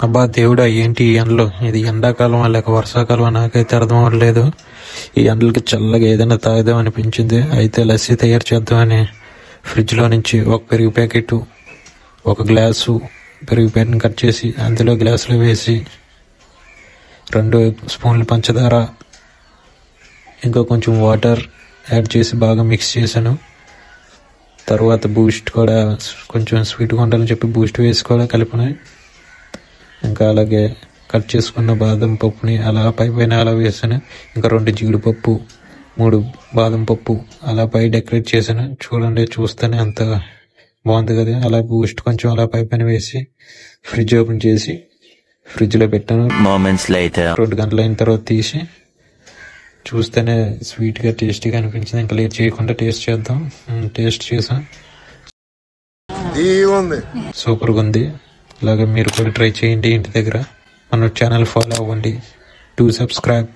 అబ్బా దేవుడా, ఏంటి ఈ ఎండలు? ఇది ఎండాకాలం లేక వర్షాకాలం నాకైతే అర్థం అవ్వట్లేదు. ఈ ఎండలకి చల్లగా ఏదైనా తాగుదాం అనిపించింది. అయితే లస్సీ తయారు చేద్దామని ఫ్రిడ్జ్లో నుంచి ఒక పెరుగు ప్యాకెట్, ఒక గ్లాసు పెరుగు ప్యాకెట్ని కట్ చేసి అందులో గ్లాసులో వేసి 2 స్పూన్లు పంచదార, ఇంకా కొంచెం వాటర్ యాడ్ చేసి బాగా మిక్స్ చేశాను. తర్వాత బూస్ట్ కూడా, కొంచెం స్వీట్గా ఉండాలని చెప్పి బూస్ట్ వేసి కూడా కలిపిన. ఇంకా అలాగే కట్ చేసుకున్న బాదం పప్పుని అలా పైన అలా వేసాను. ఇంకా 2 జీడిపప్పు, 3 బాదం పప్పు అలా పై డెకరేట్ చేశాను. చూడండి, చూస్తేనే అంత బాగుంది కదా. అలా బూస్ట్ కొంచెం అలా పైన వేసి ఫ్రిడ్జ్ ఓపెన్ చేసి ఫ్రిడ్జ్లో పెట్టాను. 2 గంటలు అయిన తర్వాత తీసి చూస్తేనే స్వీట్గా టేస్టీగా అనిపించింది. ఇంకా లేట్ చేయకుండా టేస్ట్ చేద్దాం. టేస్ట్ చేసాం, సూపర్గా ఉంది. ఇలాగ మీరు కూడా ట్రై చేయండి ఇంటి దగ్గర. మన ఛానల్ ఫాలో అవ్వండి. 2 subscribe.